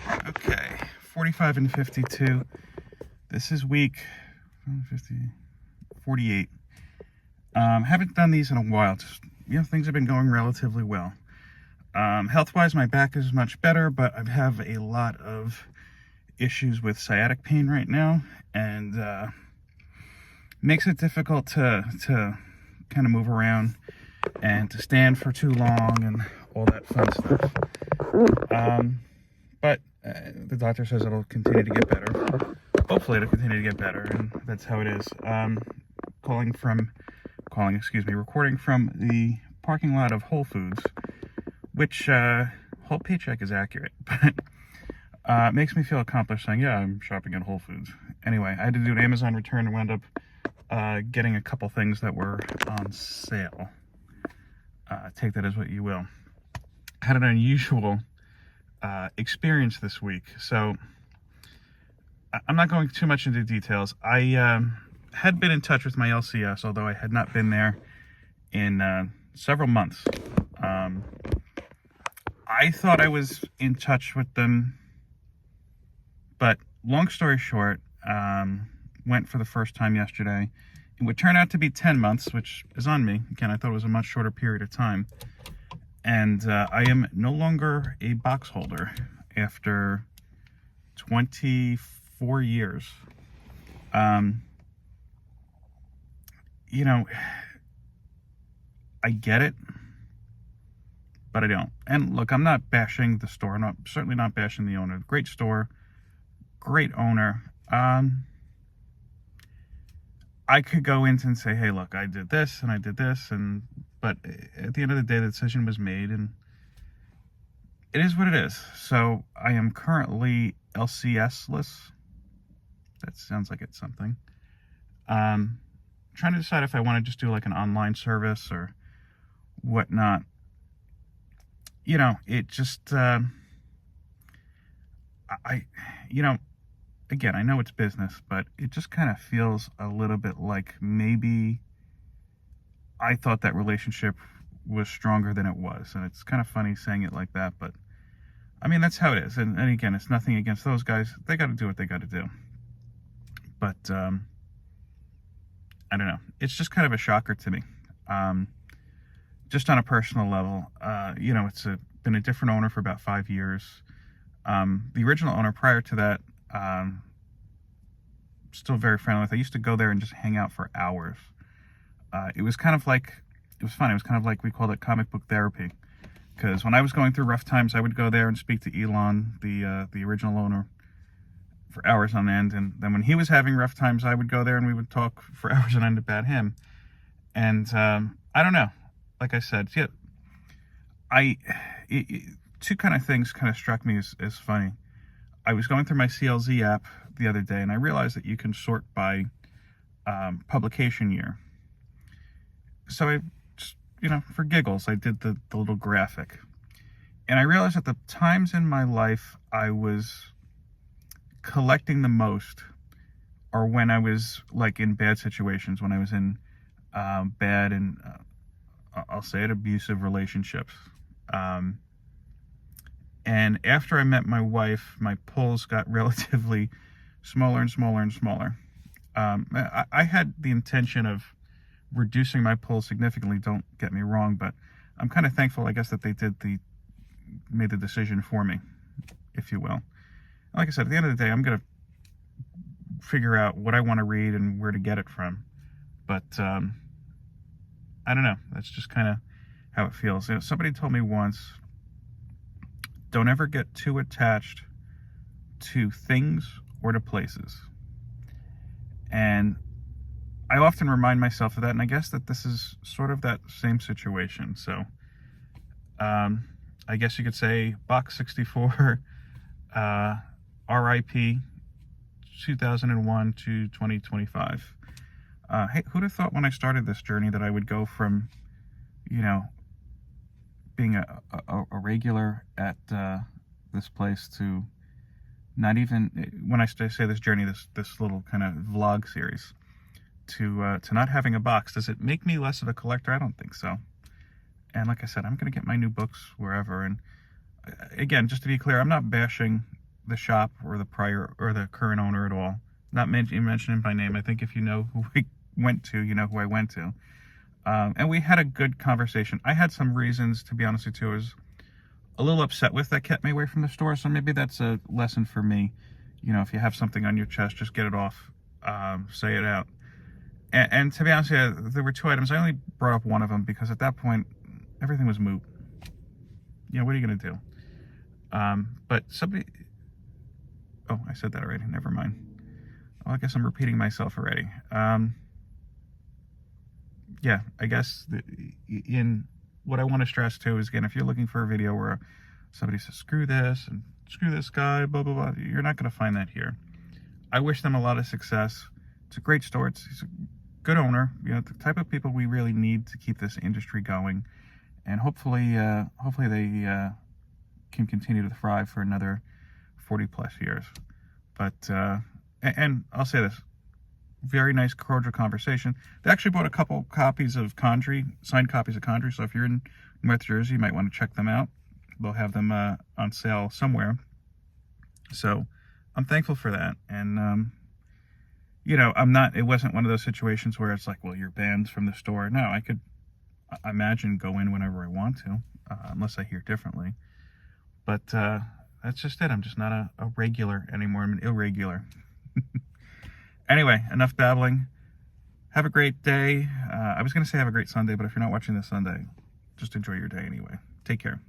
Okay, 45 and 52. This is week 50, 48. Haven't done these in a while. Just, things have been going relatively well. Health-wise, my back is much better, but I have a lot of issues with sciatic pain right now, and makes it difficult to kind of move around and to stand for too long and all that fun stuff. But the doctor says it'll continue to get better. Hopefully it'll continue to get better, and that's how it is. Recording from the parking lot of Whole Foods, which whole paycheck is accurate, but makes me feel accomplished saying, yeah, I'm shopping at Whole Foods. Anyway, I had to do an Amazon return and wound up getting a couple things that were on sale. Take that as what you will. I had an unusual experience this week, so I'm not going too much into details. I had been in touch with my LCS, although I had not been there in several months. I thought I was in touch with them, but long story short, went for the first time yesterday. It would turn out to be 10 months, which is on me. Again, I thought it was a much shorter period of time. And I am no longer a box holder after 24 years. I get it, but I don't. And look, I'm not bashing the store. I'm certainly not bashing the owner. Great store, great owner. I could go in and say, hey, look, I did this and I did this, but at the end of the day, the decision was made, and it is what it is. So I am currently LCS-less. That sounds like it's something. Trying to decide if I want to just do like an online service or whatnot. It just, again, I know it's business, but it just kind of feels a little bit like maybe I thought that relationship was stronger than it was. And it's kind of funny saying it like that, but I mean, that's how it is. And again, it's nothing against those guys. They got to do what they got to do. But I don't know. It's just kind of a shocker to me. Just on a personal level, it's been a different owner for about 5 years. The original owner prior to that, still very friendly with. I used to go there and just hang out for hours. It was kind of like, it was fun. It was kind of like, we called it comic book therapy. Because when I was going through rough times, I would go there and speak to Elon, the original owner, for hours on end. And then when he was having rough times, I would go there and we would talk for hours on end about him. And I don't know. Like I said, two kind of things kind of struck me as funny. I was going through my CLZ app the other day, and I realized that you can sort by publication year. So I just, for giggles, I did the little graphic. And I realized that the times in my life I was collecting the most are when I was like in bad situations, when I was in bad and I'll say it, abusive relationships. And after I met my wife, my pulls got relatively smaller and smaller and smaller. I had the intention of reducing my pulls significantly, don't get me wrong, but I'm kind of thankful, I guess, that they made the decision for me, if you will. Like I said, at the end of the day, I'm going to figure out what I want to read and where to get it from. But I don't know. That's just kind of how it feels. Somebody told me once, don't ever get too attached to things or to places. And I often remind myself of that, and I guess that this is sort of that same situation. So I guess you could say Box 64, RIP 2001 to 2025. Hey, who'd have thought when I started this journey that I would go from, being a regular at this place to not even, when I say this journey, this little kind of vlog series, to not having a box. Does it make me less of a collector? I don't think so. And like I said, I'm going to get my new books wherever. And again, just to be clear, I'm not bashing the shop or the prior or the current owner at all. Not mentioning by name. I think if you know who we went to, you know who I went to. And we had a good conversation. I had some reasons, to be honest with you, I was a little upset with that kept me away from the store. So maybe that's a lesson for me. You know, if you have something on your chest, just get it off, say it out. And to be honest with you, there were 2 items. I only brought up one of them because at that point, everything was moot. You know, what are you going to do? But somebody... Oh, I said that already. Never mind. Well, I guess I'm repeating myself already. Yeah, I guess in what I want to stress too is, again, if you're looking for a video where somebody says, screw this and screw this guy, blah, blah, blah, you're not going to find that here. I wish them a lot of success. It's a great store. He's a good owner. You know, the type of people we really need to keep this industry going. And hopefully they can continue to thrive for another 40 plus years. But, and I'll say this, very nice, cordial conversation. They actually bought a couple copies of Condrey, signed copies of Condrey. So if you're in North Jersey, you might want to check them out. They'll have them on sale somewhere. So I'm thankful for that. And, you know, it wasn't one of those situations where it's like, well, you're banned from the store. No, I could imagine go in whenever I want to, unless I hear differently. But that's just it. I'm just not a regular anymore. I'm an irregular. Anyway, enough babbling. Have a great day. I was going to say have a great Sunday, but if you're not watching this Sunday, just enjoy your day anyway. Take care.